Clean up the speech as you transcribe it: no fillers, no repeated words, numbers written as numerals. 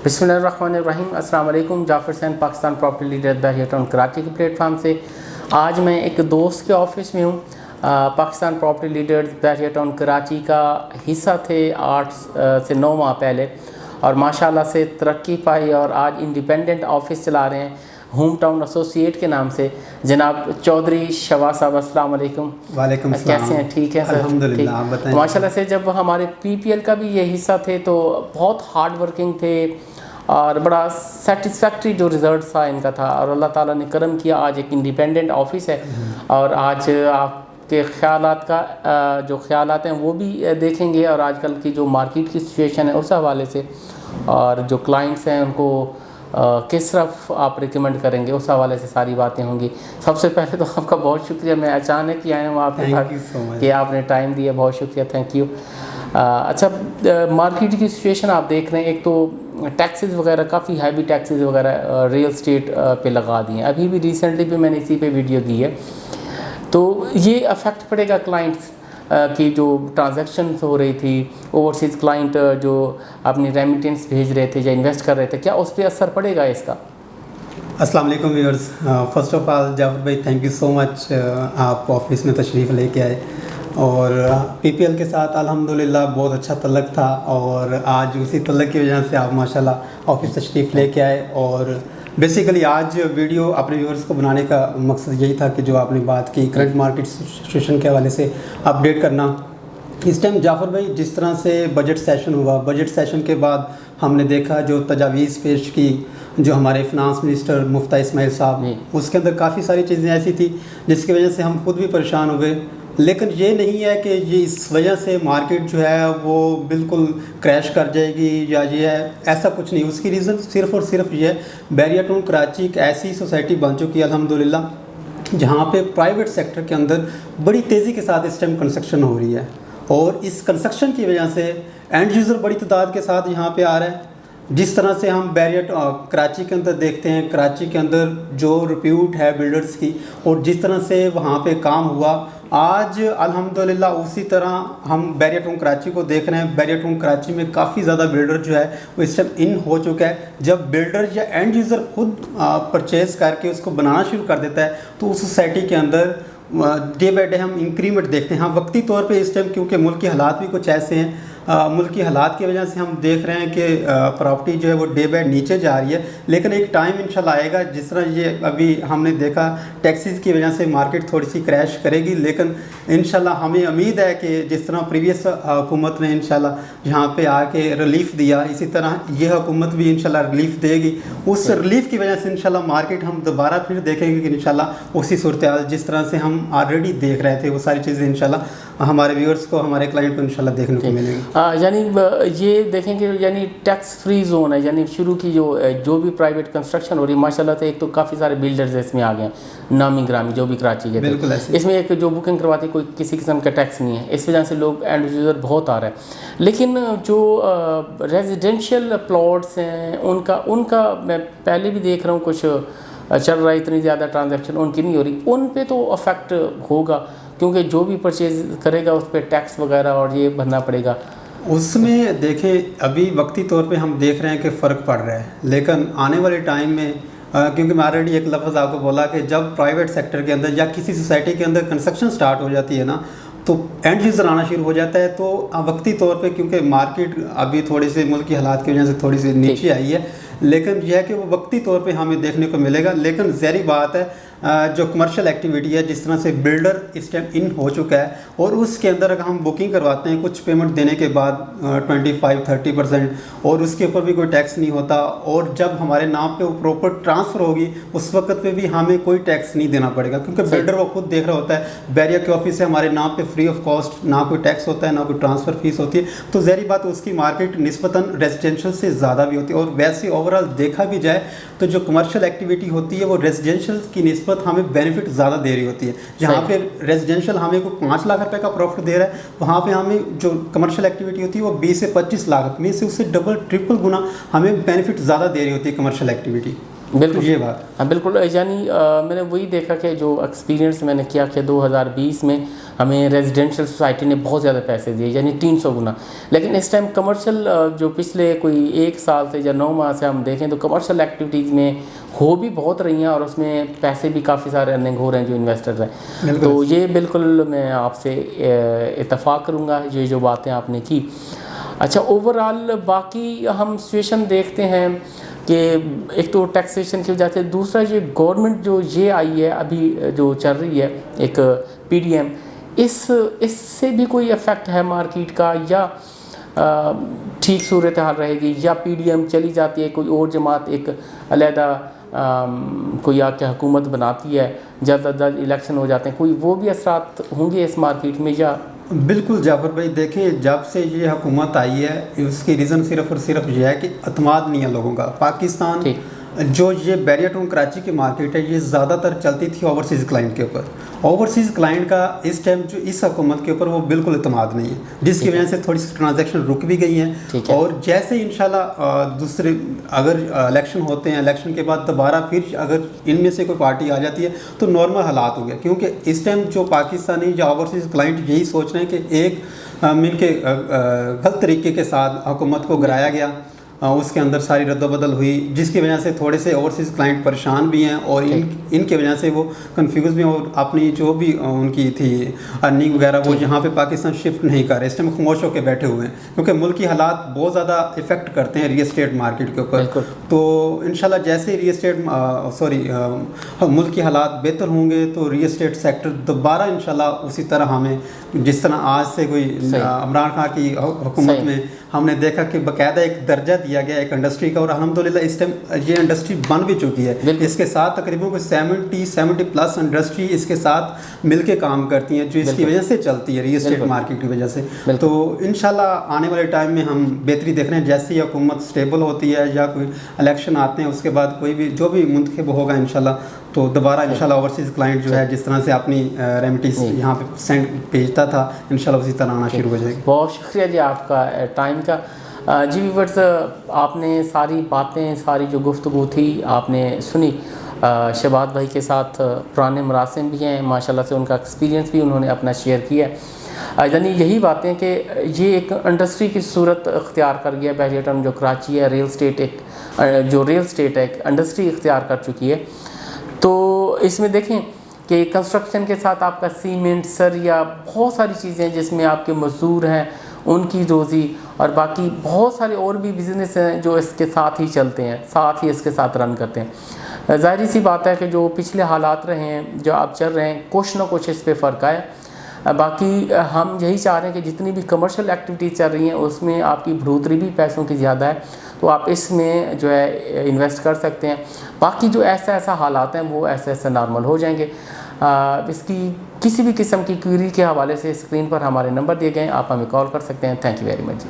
बिस्मिल्लाहिर्रहमानिर्रहीम। अस्सलाम वालेकुम। जाफ़र हुसैन, पाकिस्तान प्रॉपर्टी लीडर बहरिया टाउन कराची के प्लेटफार्म से आज मैं एक दोस्त के ऑफिस में हूँ। पाकिस्तान प्रॉपर्टी लीडर्स बहरिया टाउन कराची का हिस्सा थे 8 से 9 माह पहले और माशाल्लाह से तरक्की पाई और आज इंडिपेंडेंट ऑफिस चला रहे हैं होम टाउन एसोसिएट के नाम से। जनाब चौधरी शवा साहब, अस्सलाम वालेकुम। वालेकुम सलाम। कैसे हैं? ठीक है सर? अल्हम्दुलिल्लाह, आप बताएं। माशाल्लाह से जब हमारे पीपीएल का भी ये हिस्सा थे तो बहुत हार्ड वर्किंग थे और बड़ा सेटिस्फैक्ट्री जो रिज़ल्ट था इनका था और अल्लाह ताला ने करम किया, आज एक इंडिपेंडेंट ऑफिस है और आज आपके ख़यालात का जो ख़यालात हैं वो भी देखेंगे और आजकल की जो मार्केट की सिचुएशन है उस हवाले से और जो क्लाइंट्स हैं उनको किस तरफ आप रिकमेंड करेंगे उस हवाले से सारी बातें होंगी। सबसे पहले तो आपका बहुत शुक्रिया, मैं अचानक ही आया हूँ आपके पास कि आपने टाइम दिया, बहुत शुक्रिया, थैंक यू। अच्छा, मार्केट की सिचुएशन आप देख रहे हैं, एक तो टैक्सेस वगैरह काफ़ी हैवी टैक्सेस वगैरह रियल स्टेट पे लगा दिए हैं। अभी भी रिसेंटली भी मैंने इसी पे वीडियो दी है, तो ये अफेक्ट पड़ेगा क्लाइंट्स की जो ट्रांजैक्शन हो रही थी, ओवरसीज़ क्लाइंट जो अपनी रेमिटेंस भेज रहे थे या इन्वेस्ट कर रहे थे, क्या उस पर असर पड़ेगा इसका? अस्सलाम वालेकुम viewers. First of all Jafar भाई, थैंक यू सो मच, आप ऑफिस में तशरीफ़ लेके आए और पीपीएल के साथ अल्हम्दुलिल्लाह बहुत अच्छा तल्लक था और आज उसी तल्लक की वजह से आप माशाल्लाह ऑफिस तशरीफ़ लेके आए। और बेसिकली आज वीडियो अपने व्यूअर्स को बनाने का मकसद यही था कि जो आपने बात की करंट मार्केट सिचुएशन के हवाले से अपडेट करना। इस टाइम जाफ़र भाई जिस तरह से बजट सेशन हुआ, बजट सेशन के बाद हमने देखा जो तजावीज़ पेश की जो हमारे फिनांस मिनिस्टर मुफ्ता इस्माइल साहब, उसके अंदर काफ़ी सारी चीज़ें ऐसी थी जिसकी वजह से हम खुद भी परेशान हो गए। लेकिन ये नहीं है कि ये इस वजह से मार्केट जो है वो बिल्कुल क्रैश कर जाएगी या ये है, ऐसा कुछ नहीं। उसकी रीज़न सिर्फ़ और सिर्फ ये है, बहरिया टाउन कराची एक ऐसी सोसाइटी बन चुकी है अल्हम्दुलिल्लाह जहाँ पे प्राइवेट सेक्टर के अंदर बड़ी तेज़ी के साथ इस टाइम कंस्ट्रक्शन हो रही है और इस कंस्ट्रक्शन की वजह से एंड यूज़र बड़ी तादाद के साथ यहाँ पे आ रहा है। जिस तरह से हम बहरिया कराची के अंदर देखते हैं, कराची के अंदर जो रिप्यूट है बिल्डर्स की और जिस तरह से वहाँ पे काम हुआ, आज अल्हम्दुलिल्लाह उसी तरह हम बहरिया टाउन कराची को देख रहे हैं। बहरिया टाउन कराची में काफ़ी ज़्यादा बिल्डर जो है वो इस टाइम इन हो चुका है। जब बिल्डर या एंड यूज़र खुद परचेज़ करके उसको बनाना शुरू कर देता है तो उस सोसाइटी के अंदर डे बाई डे हम इंक्रीमेंट देखते हैं। हाँ, वक्ती तौर पे इस टाइम क्योंकि मुल्क के हालात भी कुछ ऐसे हैं, मुल्क की हालात की वजह से हम देख रहे हैं कि प्रॉपर्टी जो है वो डे बाय नीचे जा रही है, लेकिन एक टाइम इंशाल्लाह आएगा जिस तरह ये अभी हमने देखा टैक्सेस की वजह से मार्केट थोड़ी सी क्रैश करेगी, लेकिन इंशाल्लाह हमें उम्मीद है कि जिस तरह प्रीवियस हुकूमत ने इंशाल्लाह यहाँ पे आके रिलीफ दिया, इसी तरह ये हुकूमत भी इंशाल्लाह रिलीफ देगी। उस रिलीफ की वजह से इंशाल्लाह मार्केट हम दोबारा फिर देखेंगे कि इंशाल्लाह उसी सूरत हाल जिस तरह से हम ऑलरेडी देख रहे थे वो सारी चीज़ें इंशाल्लाह हमारे व्यूअर्स को, हमारे क्लाइंट को इंशाल्लाह देखने को मिलेंगी। यानी ये देखेंगे यानी टैक्स फ्री जोन है, यानी शुरू की जो भी प्राइवेट कंस्ट्रक्शन हो रही है माशाल्लाह से, एक तो काफ़ी सारे बिल्डर्स इसमें आ गए हैं, नामी ग्रामी जो भी कराची के थे, इसमें एक जो बुकिंग करवाती कोई किसी किस्म का टैक्स नहीं है, इस वजह से लोग एंड यूज़र बहुत आ रहा है। लेकिन जो रेजिडेंशियल प्लॉट्स हैं उनका मैं पहले भी देख रहा हूँ कुछ चल रहा है, इतनी ज़्यादा ट्रांजैक्शन उनकी नहीं हो रही, उन पे तो अफेक्ट होगा क्योंकि जो भी परचेज़ करेगा उस पर टैक्स वगैरह और ये भरना पड़ेगा। उसमें देखें अभी वक्ती तौर पे हम देख रहे हैं कि फ़र्क पड़ रहा है, लेकिन आने वाले टाइम में क्योंकि मैं ऑलरेडी एक लफ्ज़ आपको बोला कि जब प्राइवेट सेक्टर के अंदर या किसी सोसाइटी के अंदर कंस्ट्रक्शन स्टार्ट हो जाती है ना तो एंड यूज़र आना शुरू हो जाता है, तो वक्ती तौर पे क्योंकि मार्केट अभी थोड़ी सी मुल्क की हालात की वजह से थोड़ी सी नीचे आई है, लेकिन यह है कि वो वक्ती तौर पे हमें देखने को मिलेगा। लेकिन ज़ाहिर बात है जो कमर्शियल एक्टिविटी है, जिस तरह से बिल्डर इस टाइम इन हो चुका है और उसके अंदर अगर हम बुकिंग करवाते हैं कुछ पेमेंट देने के बाद 25-30% और उसके ऊपर भी कोई टैक्स नहीं होता, और जब हमारे नाम पे वो प्रॉपर ट्रांसफ़र होगी उस वक्त पे भी हमें कोई टैक्स नहीं देना पड़ेगा क्योंकि बिल्डर वो खुद देख रहा होता है बहरिया के ऑफिस से हमारे नाम पे फ्री ऑफ कॉस्ट, ना कोई टैक्स होता है ना कोई ट्रांसफ़र फीस होती है, तो ज़ाहिर बात उसकी मार्केट निस्बतन रेजिडेंशियल से ज़्यादा भी होती है। और वैसे ओवरऑल देखा भी जाए तो जो कमर्शियल एक्टिविटी होती है वो रेजिडेंशियल की निस्बत हमें बेनिफिट ज़्यादा दे रही होती है। जहाँ पे रेजिडेंशियल हमें को 5 लाख रुपए का प्रॉफिट दे रहा है, वहाँ पे हमें जो कमर्शियल एक्टिविटी होती है वो 20 से 25 लाख में से उससे डबल ट्रिपल गुना हमें बेनिफिट ज़्यादा दे रही होती है कमर्शियल एक्टिविटी। بالکل یہ بات ہاں بالکل، یعنی میں نے وہی دیکھا کہ جو ایکسپیرینس میں نے کیا کہ 2020 میں ہمیں ریزیڈینشیل سوسائٹی نے بہت زیادہ پیسے دیے، یعنی 300 گنا، لیکن اس ٹائم کمرشل جو پچھلے کوئی 1 سال سے یا 9 ماہ سے ہم دیکھیں تو کمرشل ایکٹیویٹیز میں ہو بھی بہت رہی ہیں اور اس میں پیسے بھی کافی سارے ارننگ ہو رہے ہیں جو انویسٹرز ہیں. تو یہ بالکل میں آپ سے اتفاق کروں گا یہ جو باتیں آپ نے کی. اچھا، اوور آل باقی ہم سچویشن دیکھتے ہیں کہ ایک تو ٹیکسیشن کی وجہ سے، دوسرا یہ گورنمنٹ جو یہ آئی ہے ابھی جو چل رہی ہے ایک PDM، اس سے بھی کوئی افیکٹ ہے مارکیٹ کا، یا ٹھیک صورتحال رہے گی، یا PDM چلی جاتی ہے کوئی اور جماعت ایک علیحدہ کوئی آ کے حکومت بناتی ہے، جلد از جلد الیکشن ہو جاتے ہیں، کوئی وہ بھی اثرات ہوں گے اس مارکیٹ میں؟ یا بالکل جعفر بھائی، دیکھیں جب سے یہ حکومت آئی ہے اس کی ریزن صرف اور صرف یہ ہے کہ اعتماد نہیں ہے لوگوں کا. پاکستان جو یہ بیریا ٹون کراچی کی مارکیٹ ہے یہ زیادہ تر چلتی تھی اوورسیز کلائنٹ کے اوپر. اوورسیز کلائنٹ کا اس ٹائم جو اس حکومت کے اوپر وہ بالکل اعتماد نہیں ہے، جس کی وجہ سے تھوڑی سی ٹرانزیکشن رک بھی گئی ہیں. اور جیسے ہی انشاءاللہ دوسرے اگر الیکشن ہوتے ہیں، الیکشن کے بعد دوبارہ پھر اگر ان میں سے کوئی پارٹی آ جاتی ہے تو نارمل حالات ہو گئے. کیونکہ اس ٹائم جو پاکستانی یا اوورسیز کلائنٹ یہی سوچ رہے ہیں کہ ایک مل کے غلط طریقے کے ساتھ حکومت کو گرایا گیا، اس کے اندر ساری رد و بدل ہوئی، جس کی وجہ سے تھوڑے سے اوورسیز کلائنٹ پریشان بھی ہیں اور ان کی وجہ سے وہ کنفیوز بھی ہیں اور اپنی جو بھی ان کی تھی ارننگ وغیرہ وہ یہاں پہ پاکستان شفٹ نہیں کر رہے. اس ٹائم خاموش ہو کے بیٹھے ہوئے ہیں کیونکہ ملکی حالات بہت زیادہ افیکٹ کرتے ہیں ریل اسٹیٹ مارکیٹ کے اوپر. تو انشاءاللہ جیسے ریل اسٹیٹ ملکی حالات بہتر ہوں گے تو ریل اسٹیٹ سیکٹر دوبارہ انشاءاللہ اسی طرح ہمیں جس طرح آج سے کوئی عمران خان کی حکومت میں ہم نے دیکھا کہ باقاعدہ ایک درجہ دیا گیا ایک انڈسٹری کا، اور الحمدللہ اس ٹائم یہ انڈسٹری بن بھی چکی ہے. اس کے ساتھ تقریباً کوئی 70 پلس انڈسٹری اس کے ساتھ مل کے کام کرتی ہیں جو اس کی وجہ سے چلتی ہے ریل اسٹیٹ مارکیٹ کی وجہ سے. تو انشاءاللہ آنے والے ٹائم میں ہم بہتری دیکھ رہے ہیں. جیسی حکومت سٹیبل ہوتی ہے یا کوئی الیکشن آتے ہیں اس کے بعد کوئی بھی جو بھی منتخب ہوگا انشاءاللہ تو دوبارہ انشاءاللہ اوورسیز کلائنٹ جو ہے جس طرح سے اپنی ریمیٹیز یہاں پہ سینڈ بھیجتا تھا انشاءاللہ اسی طرح آنا شروع ہو جائے گی. بہت شکریہ جی آپ کا ٹائم کا. جی ویورز، آپ نے ساری باتیں، ساری جو گفتگو تھی آپ نے سنی. شہباز بھائی کے ساتھ پرانے مراسم بھی ہیں ماشاءاللہ سے، ان کا ایکسپیرینس بھی انہوں نے اپنا شیئر کیا ہے. یعنی یہی باتیں کہ یہ ایک انڈسٹری کی صورت اختیار کر گیا بیریا ٹاؤن جو کراچی ہے، ریل اسٹیٹ ہے ایک انڈسٹری اختیار کر چکی ہے. تو اس میں دیکھیں کہ کنسٹرکشن کے ساتھ آپ کا سیمنٹ، سریا، بہت ساری چیزیں جس میں آپ کے مزدور ہیں ان کی روزی، اور باقی بہت سارے اور بھی بزنس ہیں جو اس کے ساتھ ہی چلتے ہیں، ساتھ ہی اس کے ساتھ رن کرتے ہیں. ظاہری سی بات ہے کہ جو پچھلے حالات رہے ہیں جو آپ چل رہے ہیں کچھ نہ کچھ اس پہ فرق آیا. باقی ہم یہی چاہ رہے ہیں کہ جتنی بھی کمرشل ایکٹیویٹیز چل رہی ہیں اس میں آپ کی بڑھوتری بھی پیسوں کی زیادہ ہے، تو آپ اس میں جو ہے انویسٹ کر سکتے ہیں. باقی جو ایسا حالات ہیں وہ ایسے نارمل ہو جائیں گے. اس کی کسی بھی قسم کی کوئری کے حوالے سے اسکرین پر ہمارے نمبر دیے گئے ہیں، آپ ہمیں کال کر سکتے ہیں. Thank you very much.